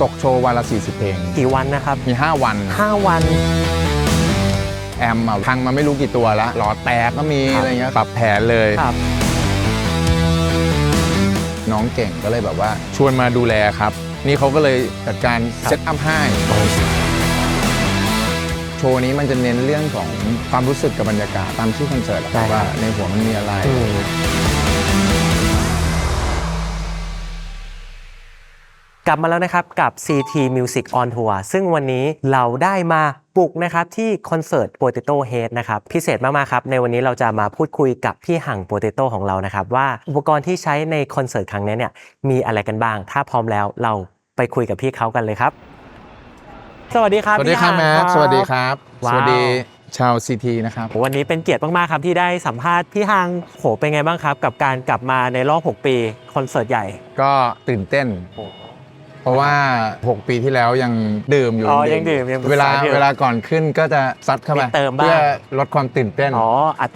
ตกโชว์วันละ40เพลงกี่วันนะครับมี5วันแอมพังมาไม่รู้กี่ตัวแล้วหลอดแตกก็มีอะไรเงี้ยปรับแผนเลยน้องเก่งก็เลยแบบว่าชวนมาดูแลครับนี่เขาก็เลยจัดการเซตอัพให้โชว์นี้มันจะเน้นเรื่องของความรู้สึกกับบรรยากาศตามชื่อคอนเสิร์ตว่าในหัวมันมีอะไรกลับมาแล้วนะครับกับ CT Music on Tour ซึ่งวันนี้เราได้มาบุกนะครับที่คอนเสิร์ต Potato Head นะครับพิเศษมากๆครับในวันนี้เราจะมาพูดคุยกับพี่หั่ง Potato ของเรานะครับว่าอุปกรณ์ที่ใช้ในคอนเสิร์ตครั้งนี้เนี่ยมีอะไรกันบ้างถ้าพร้อมแล้วเราไปคุยกับพี่เขากันเลยครับสวัสดีครับสวัสดีครับแม็กสวัสดีครับสวัสดีชาว CT นะครับวันนี้เป็นเกียรติมากๆครับที่ได้สัมภาษณ์พี่หั่งโหเป็นไงบ้างครับกับการกลับมาในรอบ6ปีคอนเสิร์ตใหญ่ก็ตื่นเต้นเพราะว่า6ปีที่แล้วยังดื่มอยู่ยังดื่มเวลาก่อนขึ้นก็จะซัดเข้าไปเพื่อลดความตื่นเต้น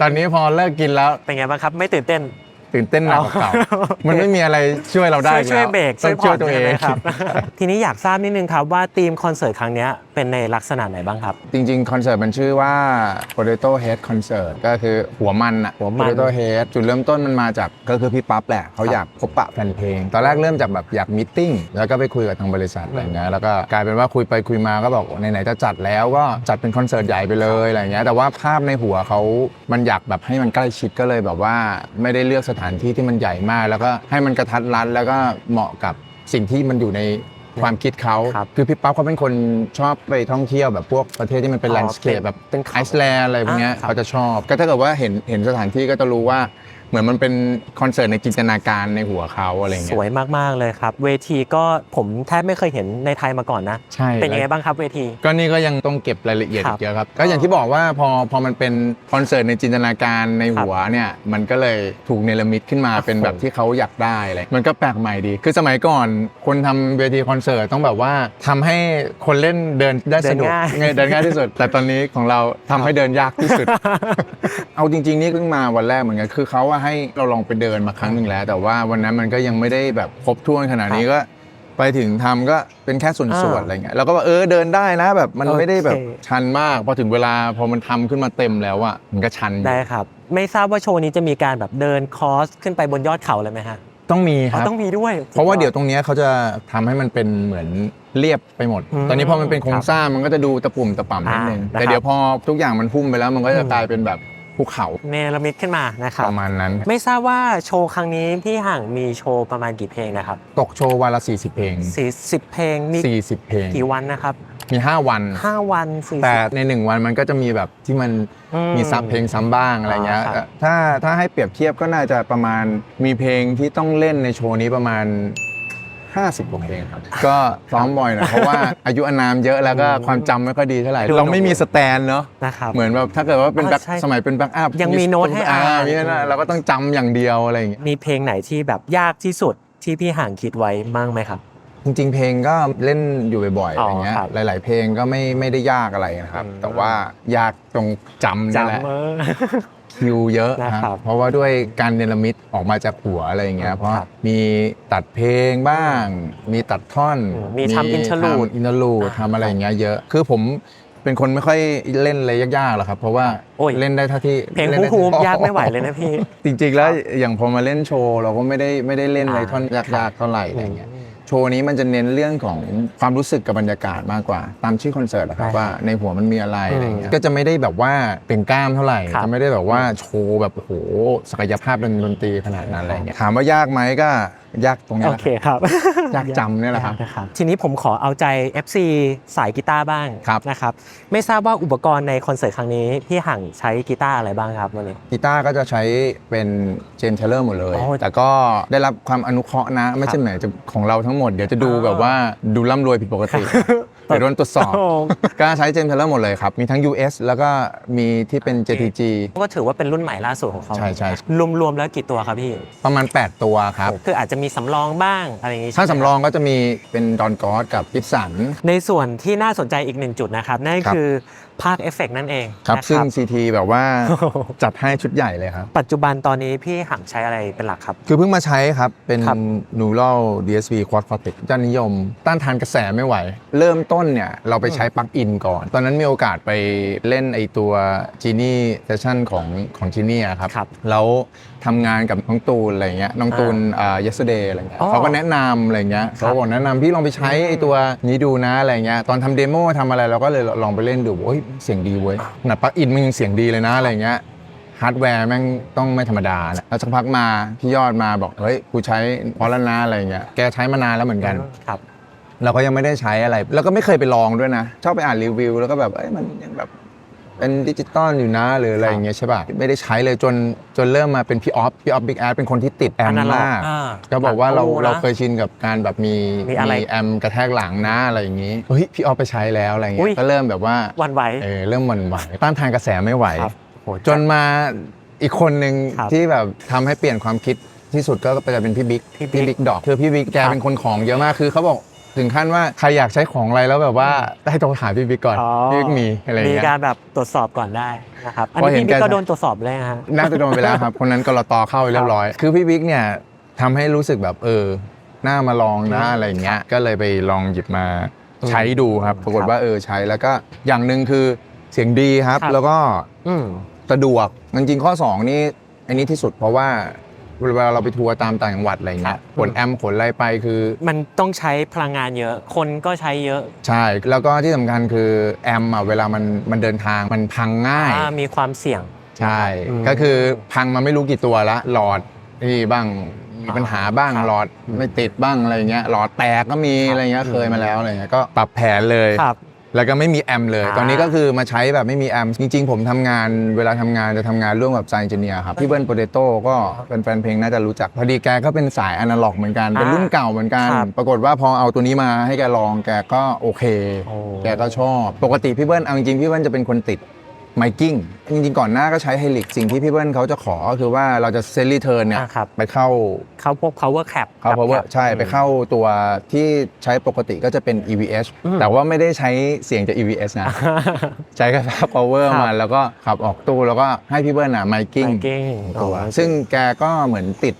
ตอนนี้พอเลิกกินแล้วเป็นไงบ้างครับไม่ตื่นเต้นหนักกว่าเก่ามันไม่มีอะไรช่วยเราได้ช่วยเบรกต้องช่วยตัวเองครับทีนี้อยากทราบนิดนึงครับว่าธีมคอนเสิร์ตครั้งนี้เป็นในลักษณะไหนบ้างครับจริงๆคอนเสิร์ตมันชื่อว่า Potato Head Concert ก็คือหัวมันอะ Potato Head จุดเริ่มต้นมันมาจากก็คือพี่ปั๊บแหละเขาอยากพบปะแฟนเพลงตอนแรกเริ่มจากแบบอยากมีตติ้งแล้วก็ไปคุยกับทางบริษัทอะไรเงี้ยแล้วก็กลายเป็นว่าคุยไปคุยมาก็บอกไหนๆจะจัดแล้วก็จัดเป็นคอนเสิร์ตใหญ่ไปเลยอะไรเงี้ยแต่ว่าภาพในหัวเขามันอยากแบบให้มันใกล้ชิดก็เลยแบบว่าไม่ได้เลือกสถานที่ที่มันใหญ่มากแล้วก็ให้มันกระทัดรัดแล้วก็เหมาะกับสิ่งที่มันอยู่ในความคิดเขาคือพี่ปั๊บเขาเป็นคนชอบไปท่องเที่ยวแบบพวกประเทศที่มันเป็นแลนด์สเคปแบบไอซ์แลนด์อะไรพวกนี้เขาจะชอบก็ถ้าเกิดว่าเห็นสถานที่ก็จะรู้ว่าเหมือนมันเป็นคอนเสิร์ตในจินตนาการในหัวเขาอะไรเงี้ยสวยมากๆเลยครับเวทีก็ผมแทบไม่เคยเห็นในไทยมาก่อนนะใช่เป็นยังไงบ้างครับเวทีก็นี่ก็ยังต้องเก็บรายละเอียดเยอะครับก็อย่างที่บอกว่าพอมันเป็นคอนเสิร์ตในจินตนาการในหัวเนี่ยมันก็เลยถูกเนรมิตขึ้นมาเป็นแบบที่เขาอยากได้อะไรมันก็แปลกใหม่ดีคือสมัยก่อนคนทำเวทีคอนเสิร์ตต้องแบบว่าทำให้คนเล่นเดินได้สะดวกเดินง่ายที่สุดแต่ตอนนี้ของเราทำให้เดินยากที่สุดเอาจริงๆนี่เพิ่งมาวันแรกเหมือนกันคือเขาว่าให้เราลองไปเดินมาครั้งหนึ่งแล้วแต่ว่าวันนั้นมันก็ยังไม่ได้แบบครบถ้วนขนาดนี้ก็ไปถึงทำก็เป็นแค่ส่วนๆอะไรเงี้ยเราก็ว่าเดินได้นะแบบมันไม่ได้แบบชันมากพอถึงเวลาพอมันทำขึ้นมาเต็มแล้วอ่ะมันก็ชันได้ครับไม่ทราบว่าโชว์นี้จะมีการแบบเดินคอร์สขึ้นไปบนยอดเขาเลยไหมฮะต้องมีครับต้องมีด้วยเพราะว่าเดี๋ยวตรงนี้เขาจะทำให้มันเป็นเหมือนเรียบไปหมดตอนนี้พอมันเป็นโครงสร้างมันก็จะดูตะปุ่มตะป่ำนิดนึงแต่เดี๋ยวพอทุกอย่างมันพุ่มไปแล้วมันก็จะกลายเป็นแบบภูเขาเนรมิตขึ้นมานะครับประมาณนั้นไม่ทราบว่าโชว์ครั้งนี้พี่หั่งมีโชว์ประมาณกี่เพลงนะครับตกโชว์วันละ40เพลง40เพลงมี40เพลงกี่วันนะครับมี5วัน40แต่ใน1วันมันก็จะมีแบบที่มันมีซ้ำเพลงซ้ำบ้างอะไรเงี้ยถ้าให้เปรียบเทียบก็น่าจะประมาณมีเพลงที่ต้องเล่นในโชว์นี้ประมาณ50กว่าเพลงครับก็ซ้อมบ่อยนะเพราะว่าอายุอานามเยอะแล้วก็ความจำไม่ค่อยดีเท่าไหร่เราไม่มีสแตนเนาะเหมือนแบบถ้าเกิดว่าเป็นสมัยเป็นแบ็คอัพยังมีโน้ตให้อ่านเราก็ต้องจำอย่างเดียวอะไรอย่างเงี้ยมีเพลงไหนที่แบบยากที่สุดที่พี่หั่งคิดไว้มั่งไหมครับจริงๆเพลงก็เล่นอยู่บ่อยๆอะไรเงี้ยหลายๆเพลงก็ไม่ได้ยากอะไรนะครับแต่ว่ายากตรงจำนี่แหละคิวเยอะครับเพราะว่าด้วยการเนรมิตออกมาจากหัวอะไรอย่างเงี้ยเพราะมีตัดเพลงบ้างมีตัดท่อนมีทำอินเทอร์ลูดทำอะไรอย่างเงี้ยเยอะคือผมเป็นคนไม่ค่อยเล่นอะไรยากๆหรอกครับเพราะว่าเล่นได้เท่าที่เพลงฮูบยากไม่ไหวเลยนะพี่จริงๆแล้วอย่างพอมาเล่นโชว์เราก็ไม่ได้เล่นอะไรท่อนยากๆเท่าไหร่อะไรเงี้ยโชว์นี้มันจะเน้นเรื่องของความรู้สึกกับบรรยากาศมากกว่าตามชื่อคอนเสิร์ตนะครับว่าในหัวมันมีอะไรอะไรเงี้ยก็จะไม่ได้แบบว่าเป็นกล้ามเท่าไหร่จะไม่ได้แบบว่าโชว์แบบโหศักยภาพดนตรีขนาดนั้นอะไรเงี้ยถามว่ายากไหมก็ยากตรงนี้แหละครับยากจำเนี่ยแหละครับทีนี้ผมขอเอาใจ FC สายกีตาร์บ้างนะครับไม่ทราบว่าอุปกรณ์ในคอนเสิร์ตครั้งนี้พี่หั่งใช้กีตาร์อะไรบ้างครับวันนี้กีตาร์ก็จะใช้เป็นเจมส์เทเลอร์หมดเลยแต่ก็ได้รับความอนุเคราะห์นะไม่ใช่เหมือนของเราทั้งหมดเดี๋ยวจะดูแบบว่าดูร่ำรวยผิดปกติ เดี๋ยวโดนตรวจสอบ ก็ใช้เจมส์เทเลอร์หมดเลยครับมีทั้ง US แล้วก็มีที่เป็น JTG ก็ถือว่าเป็นรุ่นใหม่ล่าสุดของเขา ใช่ รวมๆแล้วกี่ตัวครับพี่ ประมาณ 8 ตัวครับ คืออาจจะมีสำรองบ้างอะไรอย่างงี้ ถ้า ใช่ไหม สำรองก็จะมีเป็นดอนกอสกับกิฟสัน ในส่วนที่น่าสนใจอีกหนึ่งจุดนะครับนั่น ครับ คือภาคเอฟเฟกต์นั่นเอง ครับ นะ ซึ่ง CT แบบว่าจัดให้ชุดใหญ่เลยครับ ปัจจุบันตอนนี้พี่หังใช้อะไรเป็นหลักครับ คือเพิ่งมาใช้ครับ เป็น ครับ Neural DSP Quad Cortex ยอดนิยม ต้านทานกระแสไม่ไหว เริ่มต้นเนี่ย เราไปใช้ปลั๊กอินก่อน ตอนนั้นมีโอกาสไปเล่นไอตัว Genie Session ของ Genie อะครับ ครับ แล้วทำงานกับน้องตูนอะไรเงี้ยน้องตูนyesterday อะไรเงี้ย อ๋อ เขาก็แนะนำอะไรเงี้ย ครับ เขาบอกแนะนำพี่ลองไปใช้ไอตัวนี้ดูนะอะไรเงี้ยตอนทำเดโมทำอะไรเราก็เลยลองไปเล่นดูโอ้ยเสียงดีเว้ยขนาดปลั๊กอินมันยังเสียงดีเลยนะอะไรเงี้ย ฮาร์ดแวร์แม่งต้องไม่ธรรมดานะแล้วสักพักมาพี่ยอดมาบอกเฮ้ยกูใช้พอแล้วนะอะไรเงี้ยแกใช้มานานแล้วเหมือนกัน ครับ เราก็ยังไม่ได้ใช้อะไร แล้วก็ไม่เคยไปลองด้วยนะ ชอบไปอ่านรีวิวแล้วก็แบบเอ้ยมันยังแบบเป็นดิจิตอลอยู่นะหรืออะไรอย่างเงี้ยใช่ป่ะไม่ได้ใช้เลยจนเริ่มมาเป็นพี่ออฟบิ๊กแอดเป็นคนที่ติดแอม Analog มาก อ่า ก็บอกว่าเรา โอ้นะ เราเคยชินกับการแบบมี อะไร แอมกระแทกหลังนะอะไรอย่างงี้เฮ้ยพี่ออฟไปใช้แล้วอะไร อุ๊ เงี้ ย ยก็เริ่มแบบว่า หวันไหว เริ่มหวั่นไหวต้านทานกระแสไม่ไหว ครับโห จนมาอีกคนหนึ่ง ครับ ที่แบบทำให้เปลี่ยนความคิดที่สุดก็เป็นพี่บิ๊ก พี่บิ๊ก ดอกคือพี่บิ๊กแก ครับ เป็นคนของเยอะมากคือเขาบอกถึงขั้นว่าใครอยากใช้ของอะไรแล้วแบบว่าได้โทรหาพี่บิ๊กก่อน อ๋อ พี่บิ๊กมีอะไรอย่าง มี เงี้ย การแบบตรวจสอบก่อนได้นะครับอัน พอ นี้ เห็น พี่บิ๊ก แก ก็โดนตรวจสอบเลยนะฮะ น่าจะโดนไปแล้วครับ คนนั้นกลตเข้าไปเรียบร้อย คือพี่บิ๊กเนี่ยทำให้รู้สึกแบบน่ามาลองนะอะไรอย่างเงี้ยก็เลยไปลองหยิบมาใช้ดูครับปรากฏว่าใช้แล้วก็อย่างหนึ่งคือเสียงดีครับ ครับ แล้วก็ อืม สะดวกจริงๆข้อ 2 นี่อันนี้ที่สุดเพราะว่าเวลาเราไปทัวร์ตามต่างจังหวัดอะไรเงี้ยขนแอมขนอะไรไปคือ มันต้องใช้พลังงานเยอะ คนก็ใช้เยอะ ใช่แล้วก็ที่สำคัญคือแอมเวลามันเดินทางมันพังง่าย มีความเสี่ยง ใช่ อืม ก็คือพังมาไม่รู้กี่ตัวละหลอดนี่บ้างมีปัญหาบ้าง ครับ หลอดไม่ติดบ้างอะไรเงี้ยหลอดแตกก็มี ครับ อะไรเงี้ยเคยมาแล้วอะไรเงี้ยก็ปรับแผนเลย ครับ แล้วก็ไม่มีแอมเลย อ่า ตอนนี้ก็คือมาใช้แบบไม่มีแอมจริงๆ ผมทำงานเวลาทำงานจะทำงานร่วมกับไซน์เจเนียครับพี่เบิ้ลโปเตโต้ก็เป็นแฟนเพลงน่าจะรู้จักพอดีแกก็เป็นสายอนาล็อกเหมือนกันเป็นรุ่นเก่าเหมือนกัน ครับ ปรากฏว่าพอเอาตัวนี้มาให้แกลองแกก็โอเค โอ้ แกก็ชอบปกติพี่เบิ้ลเอาจริงๆพี่เบิ้ลจะเป็นคนติดไมกิ้งจริงๆก่อนหน้าก็ใช้ไฮลิกสิ่งที่พี่เบิ้ลเขาจะขอก็คือว่าเราจะเซตรีเทิร์นเนี่ย ครับ ไปเข้า เขาพวก power cap เข้า กับ power cap ใช่ไปเข้าตัวที่ใช้ปกติก็จะเป็น EVH แต่ว่าไม่ได้ใช้เสียงจาก EVH นะ ใช้แค่ power ครับ มาแล้วก็ขับออกตู้แล้วก็ให้พี่เบิ้ลไมกิ้ง Miking ตัว อ๋อ ซึ่งแกก็เหมือนติด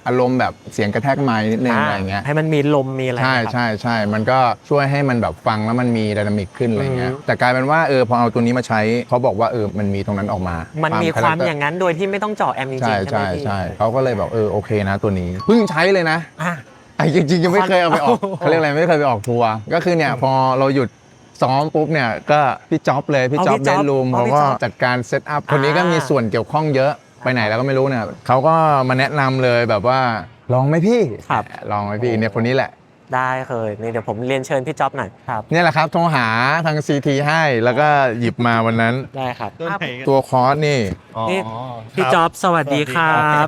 อารมณ์แบบเสียงกระแทกไม้นิดนึงอะไรเงี้ย ให้มันมีลมมีอะไร ใช่ นะครับ ใช่ใช่มันก็ช่วยให้มันแบบฟังแล้วมันมีไดนามิกขึ้นอะไรเงี้ย อืม แต่กลายเป็นว่าพอเอาตัวนี้มาใช้เขาบอกว่ามันมีตรงนั้นออกมา มัน น มีความ character อย่างนั้นโดยที่ไม่ต้องเจาะแอมจริงๆ ใช่ ใช่ไหม ใช่ พี่ ใช่เขาก็เลยบอกโอเคนะตัวนี้เพิ่งใช้เลยนะ อ่ะ ไอ้จริงๆยังไม่เคยเอาไปออก โอ้โห เขาเรียกอะไรไม่เคยไปออกทัวร์ก็คือเนี่ยพอเราหยุดซ้อมปุ๊บเนี่ยก็พี่จ๊อบเลยพี่จ๊อบเบดรูมเขาก็จัดการเซตอัพคนนี้ก็มีส่วนเกี่ยวข้องเยอะไปไหนแล้วก็ไม่รู้เนี่ยเขาก็มาแนะนำเลยแบบว่าลองไหมพี่ ครับ ลองไหมพี่เนี่ยคนนี้แหละ ได้เคยนี่เดี๋ยวผมเรียนเชิญพี่จ๊อบหน่อยครับ เนี่ยแหละครับโทรหาทาง CT ให้แล้วก็หยิบมาวันนั้น ได้ครับ ตัวไหนกัน ตัวคอร์สนี่ นี่พี่จ๊อบสวัสดีครับ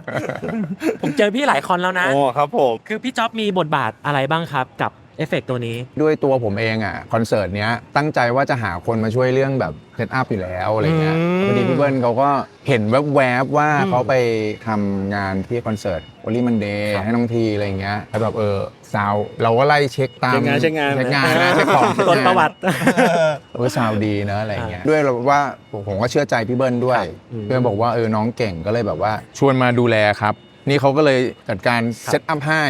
ผมเจอพี่หลายคอนแล้วนะ โอ้ครับผม คือพี่จ๊อบมีบทบาทอะไรบ้างครับกับเอฟเฟกต์ตัวนี้ ด้วยตัวผมเองคอนเสิร์ตเนี้ยตั้งใจว่าจะหาคนมาช่วยเรื่องแบบเซตอัพอยู่แล้วอะไรเงี้ย อืม พอดีพี่เบิ้ลเขาก็เห็นแวบๆว่าเขาไปทำงานที่คอนเสิร์ตโอลิมันเดย์ให้น้องทีอะไรเงี้ยแล้วแบบซาวเราก็ไล่เช็คตาม เช็คงาน เช็คงานนะเช็คของ ต้นประวัติ ซาวดีเนอะอะไรเงี้ยด้วยว่าผมก็เชื่อใจพี่เบิ้ลด้วย อืม เพื่อนบอกว่าน้องเก่งก็เลยแบบว่าชวนมาดูแลครับ นี่เขาก็เลยจัดการเซตอัพให้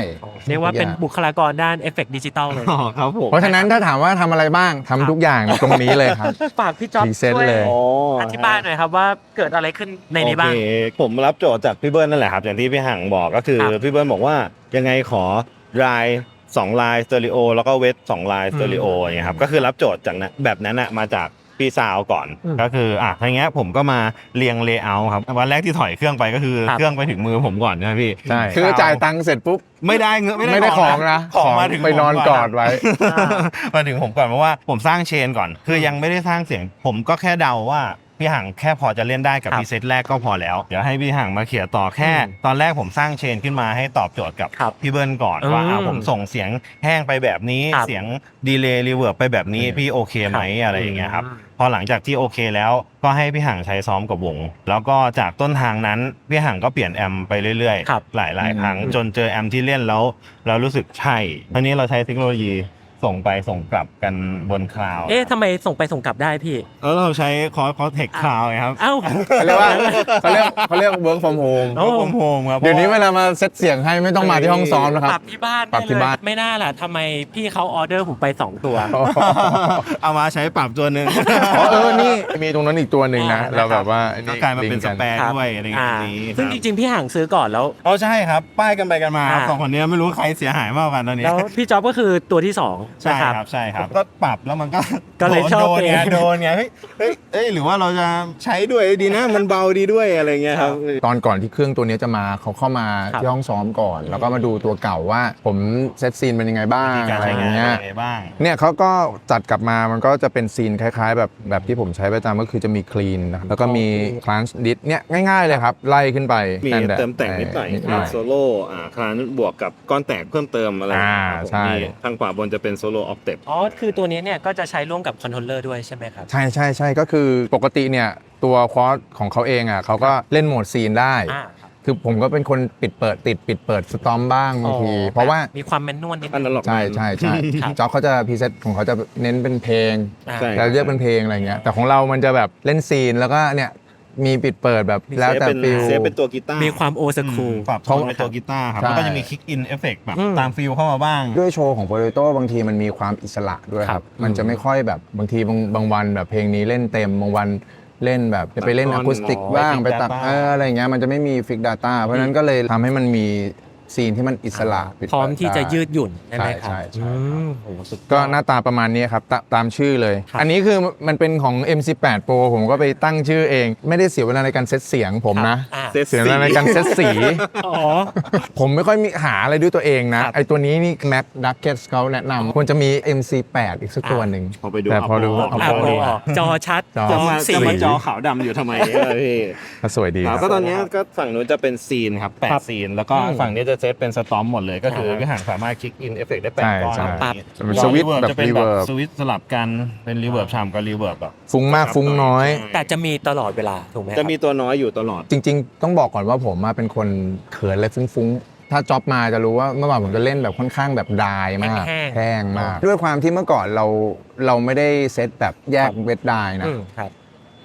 เรียกว่าเป็นบุคลากรด้านเอฟเฟกต์ดิจิตอลเลย อ๋อครับผม เพราะฉะนั้นถ้าถามว่าทำอะไรบ้างทำทุกอย่างตรงนี้เลยครับ ฝากพี่จ๊อบ พรีเซนต์ ช่วย เลย อ๋อ อธิบายหน่อยครับว่าเกิดอะไรขึ้นในนี้บ้าง โอเคผมรับโจทย์จากพี่เบิ้ลนั่นแหละครับ อย่างที่พี่หังบอกก็คือ ครับ พี่เบิ้ลบอกว่ายังไงขอราย2ลายสเตอริโอแล้วก็เวท2ลายสเตอริโออย่างเงี้ยครับก็คือรับโจทย์จากนั้นแบบนั้นน่ะมาจากพี่ซาวก่อน ก็คืออย่างเงี้ยผมก็มาเรียงเลเยอร์ครับวันแรกที่ถอยเครื่องไปก็คือ ครับ เครื่องไปถึงมือผมก่อนใช่ไหมพี่ ใช่คือจ่ายตังค์เสร็จปุ๊บ ไม่ได้เงิน ไม่ได้ของนะ ของมาถึง ไปนอน ผม กอดไว้ มาถึงผมก่อนเพราะว่าผมสร้างเชนก่อน คือยังไม่ได้สร้างเสียง ผมก็แค่เดาว่า พี่หังแค่พอจะเล่นได้กับ ครับ พรีเซตแรกก็พอแล้วเดี๋ยวให้พี่หังมาเขียนต่อแค่ ตอนแรกผมสร้างเชนขึ้นมาให้ตอบโจทย์กับ ครับ พี่เบิ้ลก่อนว่า อืม ผมส่งเสียงแห้งไปแบบนี้ ครับ เสียงดีเลย์รีเวิร์บไปแบบนี้พี่โอเคไหมอะไรอย่างเงี้ยครับพอหลังจากที่โอเคแล้วก็ให้พี่หังใช้ซ้อมกับวง แล้วก็จากต้นทางนั้นพี่หังก็เปลี่ยนแอมไปเรื่อย ครับ ๆหลายๆครั้งจนเจอแอมที่เล่นแล้วเรารู้สึกใช่ทีนี้เราใช้เทคโนโลยีส่งไปส่งกลับกันบนคลาวด์ เอ๊ะทำไมส่งไปส่งกลับได้พี่ แล้วเราใช้คอเทคคลาวด์ครับ เอ้า เขาเรียกว่าเขาเรียก work from home โอ้ โฮมโฮมครับ เดี๋ยวนี้เวลามาเซตเสียงให้ไม่ต้องมาที่ห้องซ้อมนะค ป รับ รับที่บ้าน ปรับที่บ้าน ได้เลยไม่น่าล่ะทำไมพี่เขาออเดอร์ผมไป 2 ตัว เอามาใช้ปรับตัวหนึ่ง อ๋อนี่มีตรงนั้นอีกตัวหนึ่งนะ อ่า เราแบบว่า ก็กลายมาเป็นสแปร์ ครับ ด้วยอะไรอย่างนี้ ซึ่งจริงๆ พี่ห่างซื้อก่อนแล้ว อ๋อใช่ครับ ป้ายกันไปกันมาครับ อ่า สองคนนี้ไม่รู้ใครเสียหายมากกว่ากันตอนนี้ แล้วพี่จ๊อบก็คือตัวที่2 ใช่ นะครับ ครับใช่ครับก็ปรับแล้วมันก็ ก็เลยชอบ โดนไง เอง โดนไงเฮ้ยหรือว่าเราจะใช้ด้วยดีนะมันเบาดีด้วยอะไรเงี้ยครับ ตอนก่อนที่เครื่องตัวนี้จะมาเขาเข้ามา ครับ ที่ห้องซ้อมก่อน แล้วก็มาดูตัวเก่าว่าผมเซตซีนเป็นยังไงบ้าง การ อะไร ใช้ อย่าง งาน เงี้ย เป็นยังไงบ้าง เนี่ยเขาก็จัดกลับมามันก็จะเป็นซีนคล้ายๆ แบบที่ผมใช้ประจำก็คือจะมีคลีนนะครับแล้วก็มีคลานส์ดิสเนี่ยง่ายๆเลยครับ ไล่ขึ้นไป มี นั่นแหละ เติมแต่งนิดหน่อยโซโล่คลานบวกกับก้อนแตกเพิ่มเติมอะไรอย่างเงี้ยครับผม ใช่ นี่ทางขวาบนจะเป็นโซโล่ออกเต็ป อ๋อคือตัวนี้เนี่ยก็จะใช้ร่วมกับคอนโทรลเลอร์ด้วยใช่ไหมครับ ใช่ก็คือปกติเนี่ยตัวควอสของเขาเองอ่ะเขาก็เล่นโหมดซีนได้ ครับ คือผมก็เป็นคนปิดเปิดสตอมบ้างบางที เพราะว่า มีความแมนนวลนิด อัน นึ นั้น ง หรอก ใช่ ครับ จ็อกเขาจะพรีเซตของเขาจะเน้นเป็นเพลง อ่า ใช่ แล้วเลือกเป็นเพลงอะไรเงี้ยแต่ของเรามันจะแบบเล่นซีนแล้วก็เนี่ยมีปิดเปิดแบบแล้วแต่ฟิล เซฟเป็นตัวกีตาร์ มีความโอสคูล ปรับโทนเป็นตัวกีตาร์ครับ ใช่ แล้วก็จะมีคิกอินเอฟเฟกต์แบบ อืม ตามฟิลเข้ามาบ้าง ด้วยโชว์ของโปรโตบางทีมันมีความอิสระด้วยค ครั รับ บ มันจะไม่ค่อยแบบบางทีบางวันแบบเพลงนี้เล่นเต็มบางวันเล่นแบบจะไปเล่น ตั อะ ด คูสติก ก้อน บ้าง Fix ไปตัด Data อะไรอย่างเงี้ยมันจะไม่มีฟิก Data เพราะฉะนั้นก็เลยทำให้มันมีซีนที่มันอิสระปิด พร้อมที่จะ ได้ ยืดหยุ่นใช่ไหมครับ ใช่ อืมโหสุดยอด ก็หน้าตาประมาณนี้ครับตามชื่อเลย ครับ อันนี้คือมันเป็นของ M18 Pro ผมก็ไปตั้งชื่อเอง ไม่ได้เสียเวลาในการเซตเสียงผมนะ อ่า เซต เสียเวลาในการเซตสี อ๋อ ผมไม่ค่อยมีหาอะไรด้วยตัวเองนะ ครับ ไอตัวนี้นี่ Mac Duckets เขาแนะนำควรจะมี MC8 อีกสักตัวหนึ่ง พอไปดู แต่พอดู เอา อ่า พอ โปร ดู ออกจอชัด จอ พร้อม จะ สี มาจอขาวดำอยู่ทำไมพี่ ก็สวยดีครับ ก็ตอนนี้ก็ฝั่งนู้นจะเป็นซีนครับ ครับ 8ซีน แล้วก็ อืม ฝั่งนี้จะเซตเป็นสตอมหมดเลย ก็คือ อ่า พี่ห่างสามารถคลิกอินเอฟเฟกได้ ใช่ 8ก้อน ใช่ แบบ เป็นสวิตช์แบบ จะเป็น รี แบ เวิ บ ร์บ สวิตช์สลับกันเป็นรีเวิร์บฉ่ำกับรีเวิร์บแบบ ฟุ้งมากฟุ้งน้อย แต่จะมีตลอดเวลาถูกไหมครับ จะมีตัวน้อยอยู่ตลอด จริงๆ ต้องบอกก่อนว่าผมมาเป็นคนเขินเลยฟุ้งๆ ถ้าจ็อบมาจะรู้ว่าเมื่อก่อนผมจะเล่นแบบค่อนข้างแบบดายมาก แห้ง มาก ด้วยความที่เมื่อก่อนเราไม่ได้เซตแบบแยกเวทดายนะ อืมครับ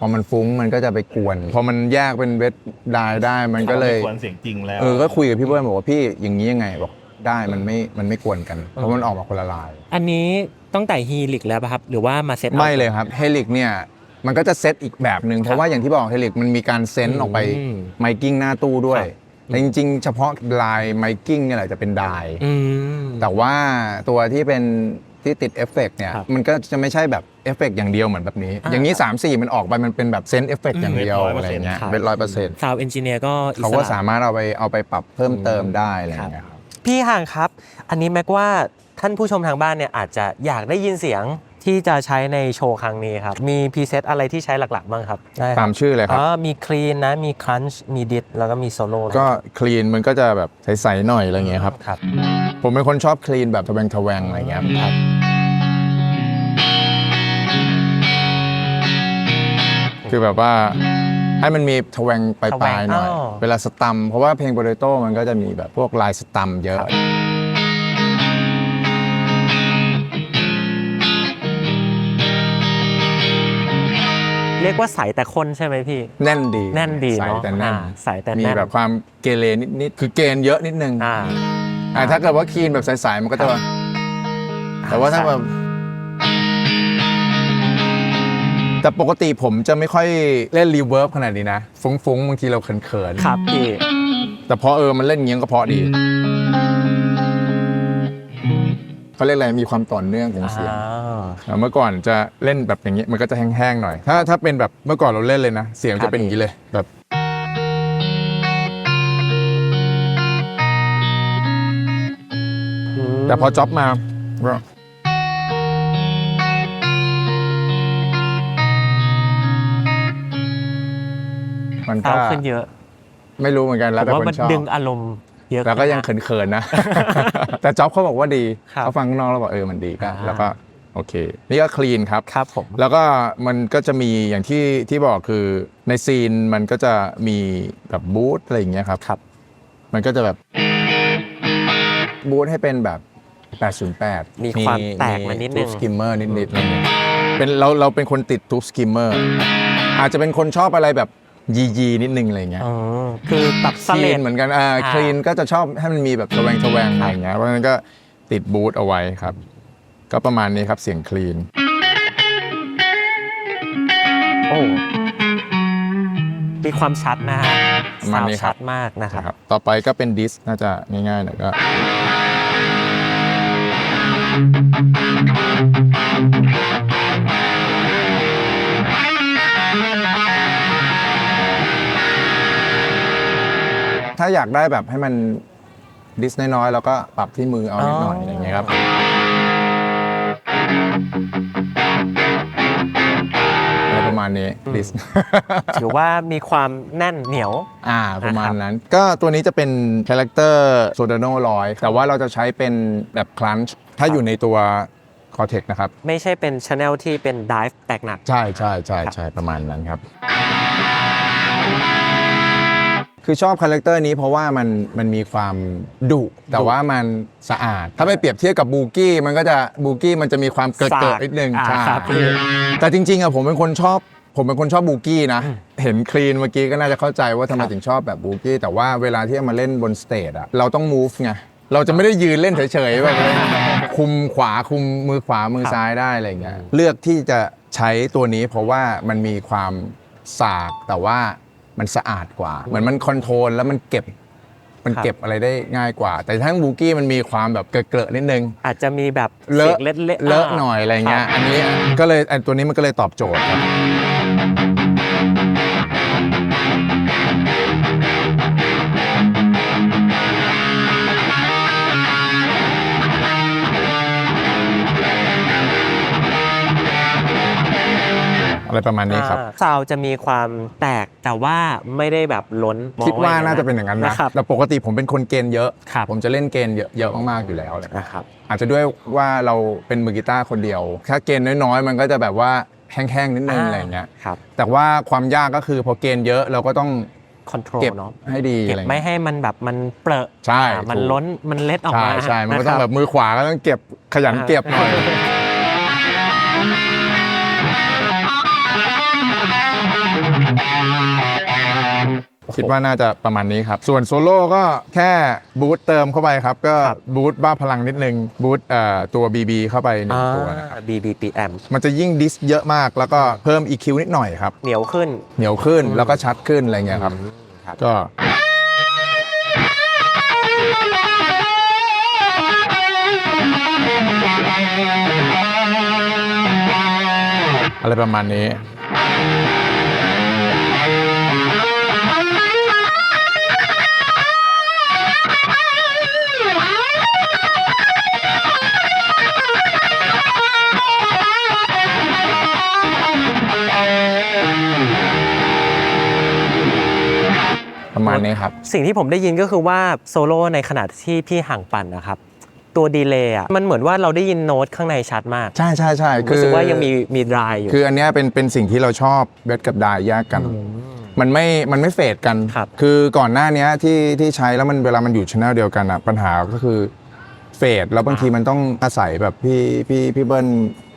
พอมันฟุ้งมันก็จะไปกวน พอมันแยกเป็นเวทดายได้มันก็เลย ควรเสียงจริงแล้ว ก็คุยกับพี่เบิ้ลบอกว่าพี่อย่างนี้ยังไงบอกได้มันไม่กวนกัน เพราะมันออกมาคนละลาย อันนี้ตั้งแต่ฮีลิกแล้วป่ะครับ หรือว่ามาเซต ไม่เลยครับเฮลิกเนี่ยมันก็จะเซตอีกแบบหนึ่งเพราะว่าอย่างที่บอกเฮลิกมันมีการเซนต์ออกไป อืม ไมกิ้งหน้าตู้ด้วย ครับ แต่จริงๆ เฉพาะลายไมกิ้งเนี่ยแหละจะเป็นดาย อืม แต่ว่าตัวที่เป็นที่ติดเอฟเฟกต์เนี่ย ครับ มันก็จะไม่ใช่แบบเอฟเฟกต์อย่างเดียวเหมือนแบบนี้ อ่า อย่างนี้ 3-4 มันออกไปมันเป็นแบบเซนต์เอฟเฟกต์อย่างเดียว 100% อะไรเงี้ย ครับ เป็น100% ซาวด์เอนจิเนียร์ก็อิ เขา ส ก็ ระ สามารถเอาไปปรับเพิ่มเติมได้อะไรเงี้ยครับ พี่ห่างครับ อันนี้แม็กว่าท่านผู้ชมทางบ้านเนี่ยอาจจะอยากได้ยินเสียงที่จะใช้ในโชว์ครั้งนี้ครับ มีพรีเซตอะไรที่ใช้หลักๆบ้างครับได้ครับ ตามชื่อเลยครับ มีคลีนนะ มีครันช์มีดิสแล้วก็มีโซโล่ ก็คลีนมันก็จะแบบใสๆหน่อยอะไรเงี้ยครับ ครับ ผมเป็นคนชอบคลีนแบบทะแวงอะไรเงี้ยครับคือแบบว่าให้มันมีทะแวงปลายๆหน่อย เวลาสตัมเพราะว่าเพลงโปเตโต้มันก็จะมีแบบพวกลายสตัมเยอะ เรียกว่าใสแต่คนใช่ไหมพี่ แน่นดี แน่นดี ใส เนาะ แต่แน่น ใสแต่ มี แน่น แบบความเกเรนิดๆคือเกณฑ์เยอะนิดนึง ถ้าเกิดว่าคลีนแบบใสๆมันก็จะแบบแต่ว่าถ้าแบบแต่ปกติผมจะไม่ค่อยเล่นรีเวิร์บขนาดนี้นะ ฟุ้งๆบางทีเราเขิน ครับพี่ ๆแต่พอมันเล่นอย่างนี้ก็เพราะดีเขาเรียกอะไรมีความต่อเนื่องของเสียงเมื่อก่อนจะเล่นแบบอย่างนี้มันก็จะแห้งๆหน่อย ถ้าเป็นแบบเมื่อก่อนเราเล่นเลยนะเสียงจะเป็นอย่างนี้เลยแบบแต่พอจ็อบมาก็ มันก็ เศร้าขึ้นเยอะ ไม่รู้เหมือนกันแล้ว ผม แต่ ว่า คน มัน ชอบ ดึงอารมณ์เยอะ แล้วก็ยัง ขึ้น เขินๆนะ แต่จ๊อบเขาบอกว่าดี ครับ เขาฟังข้างนอกแล้วบอกมันดีก็ อ่า แล้วก็โอเค นี่ก็คลีนครับ ครับผม แล้วก็มันก็จะมีอย่างที่บอกคือในซีนมันก็จะมีแบบบูธอะไรอย่างเงี้ยครับ ครับ มันก็จะแบบบูธให้เป็นแบบ 808 มีความแตกมานิดนึง ทูสกิมเมอร์นิดๆอะไรเงี้ยเป็นเราเป็นคนติดทูสกิมเมอร์อาจจะเป็นคนชอบอะไรแบบยีนิดนึงอะไรเงี้ย อ๋อคือตับส คลี เล น ด เหมือนกันคลีนก็จะชอบให้มันมีแบบแสวงอะไรอย่างเงี้ยเพราะฉะนั้นก็ติดบูธเอาไว้ครับ ก็ประมาณนี้ครับเสียงคลีน โอ้มีความชัดนะฮะ ประมาณนี้ครับ ชัดมากนะครับ นะครับต่อไปก็เป็นดิสน่าจะง่ายๆหน่อยก็ถ้าอยากได้แบบให้มันดิสน้อยๆแล้วก็ปรับที่มือเอานิดหน่อยอะไรอย่างเงี้ยครับอะไรประมาณนี้ดิส ถือว่ามีความแน่นเหนียว ประมาณนั้น ก็ตัวนี้จะเป็นคาแรคเตอร์โซดาโน่100แต่ว่าเราจะใช้เป็นแบบคลันช์ถ้าอยู่ในตัว Cortex นะครับ ไม่ใช่เป็นชาแนลที่เป็นดิฟแตกหนัก ใช่ประมาณนั้นครับ คือชอบคาแรคเตอร์นี้เพราะว่ามันมีความดุแต่ว่ามันสะอาด ถ้าไปเปรียบเทียบกับบูกี้มันก็จะบูกี้มันจะมีความเกิดนิดนึงใช่ ครับ แต่จริงๆอะผมเป็นคนชอบบูกี้นะ เห็นคลีนเมื่อกี้ก็น่าจะเข้าใจว่าทำไมถึงชอบแบบบูกี้แต่ว่าเวลาที่มาเล่นบนสเตจอะเราต้อง move ไงเราจะไม่ได้ยืนเล่นเฉยๆแบบคุมขวาคุมมือขวามือซ้ายได้อะไรอย่างเงี้ยเลือกที่จะใช้ตัวนี้เพราะว่ามันมีความสากแต่ว่ามันสะอาดกว่า เหมือนมันคอนโทรลแล้วมันเก็บอะไรได้ง่ายกว่า แต่ทั้งบูกี้มันมีความแบบเกลอะๆนิดนึง อาจจะมีแบบ เลอะ สียงเละ เลอะหน่อยอะไรเงี้ย ครับ อันนี้ก็เลยตัวนี้มันก็เลยตอบโจทย์ครับ อะไรประมาณนี้ครับ ซาวจะมีความแตกแต่ว่าไม่ได้แบบล้น คิดว่าน่าจะเป็นอย่างนั้นนะ ครับ แต่ปกติผมเป็นคนเกณฑ์เยอะ ครับ ผมจะเล่นเกณฑ์เยอะมากๆอยู่แล้วเลย นะครับ อาจจะด้วยว่าเราเป็นมือกีตาร์คนเดียว ถ้าเกณฑ์น้อยๆ มันก็จะแบบว่าแห้งๆนิดนึงอะไรอย่างเงี้ย ครับ แต่ว่าความยากก็คือพอเกณฑ์เยอะเราก็ต้อง คอนโทรล เก็บ เนาะ ให้ดี เก็บ อะไร ไม่ เงี้ย ให้มันแบบมันเปรอะ ใช่ มัน ถูก ล้นมันเล็ดออก ใช่ มา ใช่มันก็ต้อง ะค แบ รั บมือขวาก็ต้องเก็บขยันเก็บหน่อย คิดว่าน่าจะประมาณนี้ครับ ส่วนโซโล่ก็แค่บูตเติมเข้าไปครับ ก็บูตบ้าพลังนิดนึงบูตตัว BB เข้าไปหนึ่งตัวนะครับ BBPM มันจะยิ่งดิสเยอะมากแล้วก็เพิ่ม EQ นิดหน่อยครับ เหนียวขึ้น เหนียวขึ้นแล้วก็ชัดขึ้นอะไรเงี้ยครับ ครับ ก็อะไรประมาณนี้ ประมาณนี้ครับ สิ่งที่ผมได้ยินก็คือว่าโซโล่ในขณะที่พี่ห่างปั่นนะครับ ตัวดีเลย์อ่ะมันเหมือนว่าเราได้ยินโน้ตข้างในชัดมาก ใช่ใช่ใช่ รู้สึกว่ายังมีดรายอยู่ คืออันเนี้ยเป็นสิ่งที่เราชอบเบสกับดายแยกกัน มันไม่เฟดกัน ครับ คือก่อนหน้านี้ที่ใช้แล้วมันเวลามันอยู่ช anel เดียวกันอ่ะปัญหาก็คือเฟดแล้วบางทีมันต้องอาศัยแบบพี่เบิ้ล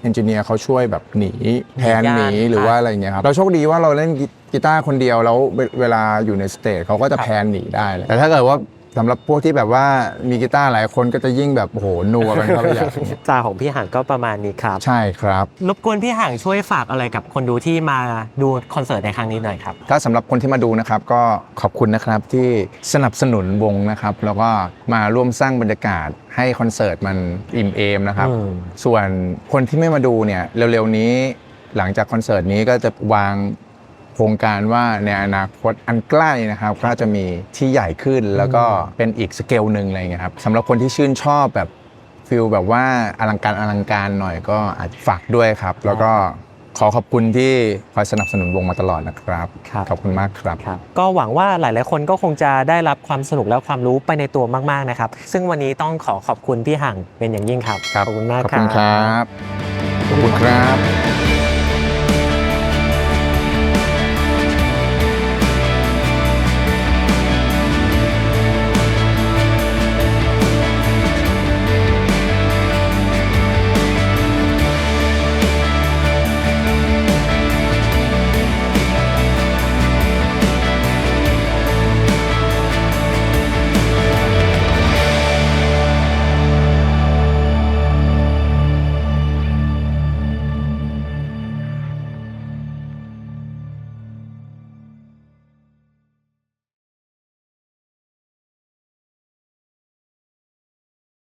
เอนจิเนียร์เขาช่วยแบบหนีแทนหนีหรือว่าอะไรเงี้ยครับเราโชคดีว่าเราเล่นกีตาร์คนเดียวแล้วเวลาอยู่ในสเตจเขาก็จะแพนหนีได้เลยแต่ถ้าเกิดว่าสำหรับพวกที่แบบว่ามีกีตาร์หลายคนก็จะยิ่งแบบโอ้โหนัวกันเข้าไปใหญ่ จาของพี่ห่างก็ประมาณนี้ครับ ใช่ครับ รบกวนพี่ห่างช่วยฝากอะไรกับคนดูที่มาดูคอนเสิร์ตในครั้งนี้หน่อยครับ ถ้าสำหรับคนที่มาดูนะครับก็ขอบคุณนะครับที่สนับสนุนวงนะครับแล้วก็มาร่วมสร้างบรรยากาศให้คอนเสิร์ตมันอิ่มเอมนะครับ ส่วนคนที่ไม่มาดูเนี่ยเร็วๆนี้หลังจากคอนเสิร์ตนี้ก็จะวางโครงการว่าในอนาคตอันใกล้นะครับก็จะมีที่ใหญ่ขึ้นแล้วก็เป็นอีกสเกลหนึ่งอะไรเงี้ยครับสำหรับคนที่ชื่นชอบแบบฟิลแบบว่าอลังการหน่อยก็อาจฝากด้วยครับแล้วก็ ขอขอบคุณที่คอยสนับสนุนวงมาตลอดนะครับ ครับ ขอบคุณมากครับ ครับก็หวังว่าหลายๆคนก็คงจะได้รับความสนุกและความรู้ไปในตัวมากๆนะครับซึ่งวันนี้ต้องขอบคุณพี่หังเป็นอย่างยิ่งครับ ขอบคุณมาก ขอบ ครั คุณ บ ครับ ขอบคุณครับ